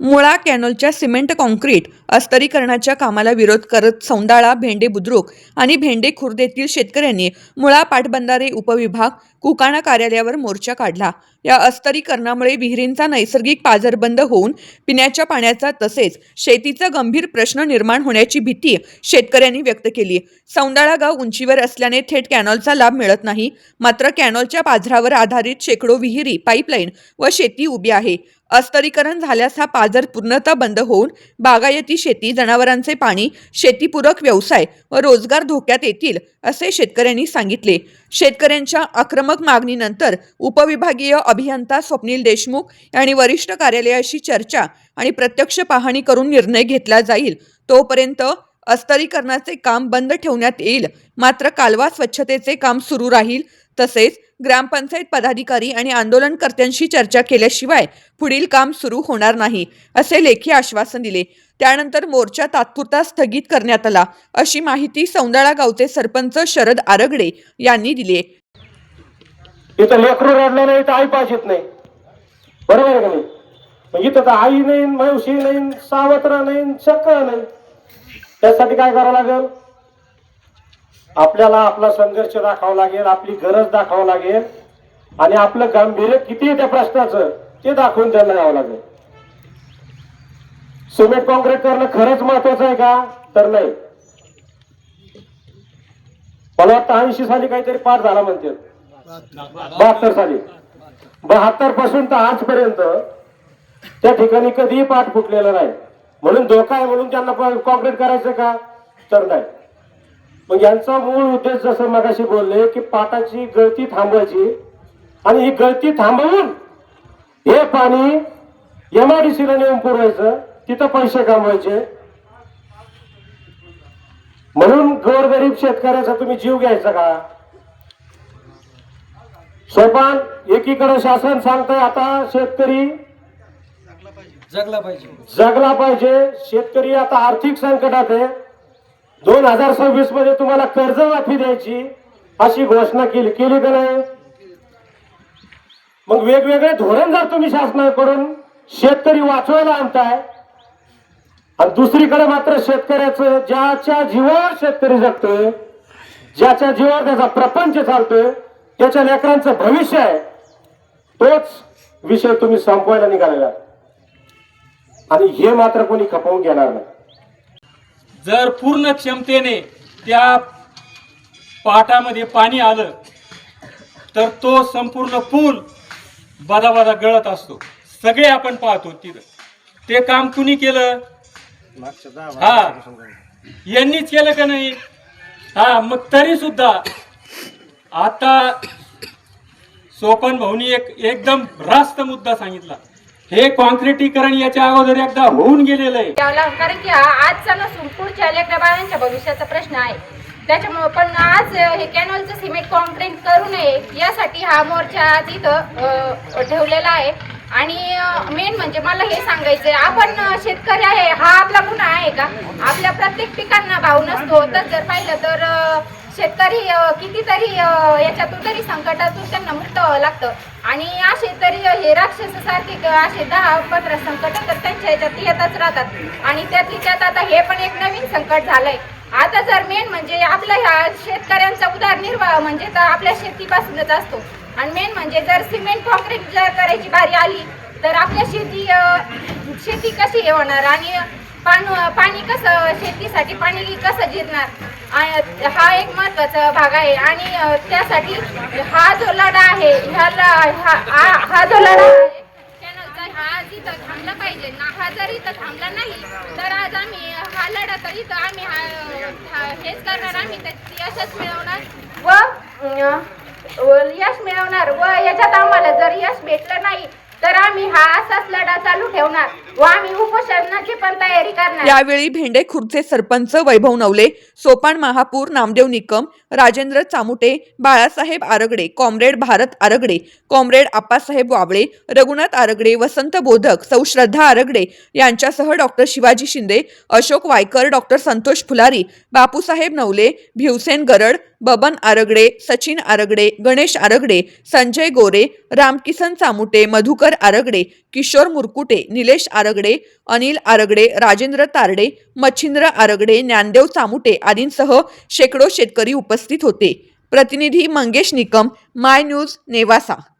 मुळा कॅनलच्या cement concrete अस्तरीकरणाच्या कामाला विरोध करत सौंदाळा, भेंडे बुद्रुक आणि भेंडे खुर्द येथील शेतकऱ्यांनी मुळा पाटबंधारे उपविभाग कुकाणा कार्यालयावर मोर्चा काढला। या अस्तरीकरणामुळे विहिरींचा नैसर्गिक पाझरबंद होऊन पिण्याच्या पाण्याचा तसेच शेतीचा गंभीर प्रश्न निर्माण होण्याची भीती शेतकऱ्यांनी व्यक्त केली। सौंदाळा गाव उंचीवर असल्याने थेट कॅनॉलचा लाभ मिळत नाही, मात्र कॅनॉलच्या पाझरावर आधारित शेकडो विहिरी, पाईपलाईन व शेती उभी आहे। अस्तरीकरण झाल्यास हा पाझर पूर्णतः बंद होऊन बागायती शेती, जनावरांचे पाणी, शेतीपूरक व्यवसाय व रोजगार धोक्यात येतील असे शेतकऱ्यांनी सांगितले। शेतकऱ्यांच्या आक्रमक मागणीनंतर उपविभागीय अभियंता स्वप्नील देशमुख यांनी वरिष्ठ कार्यालयाशी चर्चा आणि प्रत्यक्ष पाहणी करून निर्णय घेतला जाईल। तोपर्यंत अस्तरीकरणाचे काम बंद ठेवण्यात येईल, मात्र कालवा स्वच्छतेचे काम सुरू राहील। तसेच ग्रामपंचायत पदाधिकारी आणि आंदोलनकर्त्यांशी चर्चा केल्याशिवाय पुढील काम सुरू होणार नाही असे लेखी आश्वासन दिले। त्यानंतर मोर्चा तात्पुरता स्थगित करण्यात आला अशी माहिती सौंदाळा गावचे सरपंच शरद आरगडे यांनी दिली। इथं लेकरू रडलं नाही तर आई पाहिजेत नाही, बरोबर आहे का नाही? मग इथं तर आई नाही, मावशी नाही, सावत्र नाही, शक्य नाही। त्यासाठी काय करावं लागेल? आपल्याला आपला संघर्ष दाखवावा लागेल, आपली गरज दाखवावं लागेल आणि आपलं गांभीर्य किती आहे त्या प्रश्नाचं ते दाखवून त्यांना यावं लागेल। सिमेंट कॉन्क्रीट करणं खरंच महत्वाचं आहे का? तर नाही। मला वाटतं 80 साली काहीतरी पार झाला म्हणते, 72 साली, 72 पासून तर आजपर्यंत त्या ठिकाणी कधीही पाठ फुटलेला नाही। म्हणून धोका आहे म्हणून त्यांना कॉन्क्रीट करायचं का? तर नाही। मग यांचा मूळ उद्देश जसं मगाशी बोलले की पाटाची गळती थांबवायची आणि ही गळती थांबवून हे पाणी MIDCला नेऊन पुरवायचं, तिथं पैसे कमवायचे। म्हणून गोरगरीब शेतकऱ्याचा तुम्ही जीव घ्यायचा का? सोपान एकीकडे शासन सांगतंय आता शेतकरी जगला पाहिजे। शेतकरी आता आर्थिक संकटात आहे। 2026 मध्ये तुम्हाला कर्जमाफी द्यायची अशी घोषणा केली का नाही? मग वेगवेगळे धोरण जर तुम्ही शासनाकडून शेतकरी वाचवायला आणताय आणि दुसरीकडे मात्र शेतकऱ्याचं ज्याच्या जीवावर शेतकरी जगतोय, ज्याच्या जीवावर त्याचा प्रपंच चालतोय, त्याच्या लेकरांचं भविष्य आहे, तोच विषय तुम्ही संपवायला निघालेला आणि हे मात्र कोणी खपवून घेणार नाही। जर पूर्ण क्षमतेने त्या पाटामध्ये पाणी आलं तर तो संपूर्ण पूल बदाबदा गळत असतो। सगळे आपण पाहतो तिथं ते काम कुणी केलं? यांनीच केलं का नाही? मग तरी सुद्धा आता सोपन भाऊनी एकदम रास्त मुद्दा सांगितला। हे कॉन्क्रिटीकरण याच्या अगोदर एकदा होऊन गेलेलं आहे, कारण की आजचा नसून पुढच्या लेकरा बाळांच्या भविष्याचा प्रश्न आहे। त्याच्यामुळे पण आज हे कॅनॉलचं सिमेंट कॉन्क्रीट करू नये यासाठी हा मोर्चा आज इथं ठेवलेला आहे। आणि मेन म्हणजे मला हे सांगायचंय, आपण शेतकरी आहे हा आपला गुन्हा आहे का? आपल्या प्रत्येक पिकांना भाव नसतो, तर जर पाहिलं तर शेतकरी कितीतरी याच्यातून तरी संकटातून त्यांना मुक्त व्हावं लागतं आणि असे तरी हे राक्षसासारखे असे 10-15 संकट तर त्यांच्या याच्यात येतच राहतात आणि त्यात आता हे पण एक नवीन संकट झालंय। आता जर मेन म्हणजे आपल्या ह्या शेतकऱ्यांचा उदरनिर्वाह म्हणजे तर आपल्या शेतीपासूनच असतो आणि मेन म्हणजे जर सिमेंट कॉन्क्रीट जर करायची बारी आली तर आपल्या शेती कशी होणार आणि पाणी कसं, शेतीसाठी पाणी कसं जिरणार, हा एक महत्वाचा भाग आहे। आणि त्यासाठी हा जो लढा आहे हा जो लढा आहे कॅनलचा, हा जिथं थांबला पाहिजे ना। हा जर इथं थांबला नाही तर आज आम्ही हा लढा तर इथं आम्ही हेच करणार, आम्ही यशच मिळवणार व याच्यात आम्हाला जर यश भेटलं नाही तर आम्ही हा असाच लढा चालू ठेवणार व आम्ही उपोषणाची पण तयारी करणार। यावेळी भेंडे खुर्दचे सरपंच वैभव नवले, सोपान महापूर नामदेव निकम, राजेंद्र चामुटे, बाळासाहेब आरगडे, कॉम्रेड भारत आरगडे, कॉम्रेड आप्पासाहेब वाबळे, रघुनाथ आरगडे, वसंत बोधक, सौ श्रद्धा आरगडे यांच्यासह डॉक्टर शिवाजी शिंदे, अशोक वायकर, डॉक्टर संतोष फुलारी, बापूसाहेब नवले, भिवसेन गरड, बबन आरगडे, सचिन आरगडे, गणेश आरगडे, संजय गोरे, रामकिसन चामुटे, मधुकर मनोहर आरगडे, किशोर मुरकुटे, निलेश आरगडे, अनिल आरगडे, राजेंद्र तारडे, मच्छिंद्र आरगडे, ज्ञानदेव चामुटे आदींसह शेकडो शेतकरी उपस्थित होते. प्रतिनिधी मंगेश निकम, माय न्यूज, नेवासा.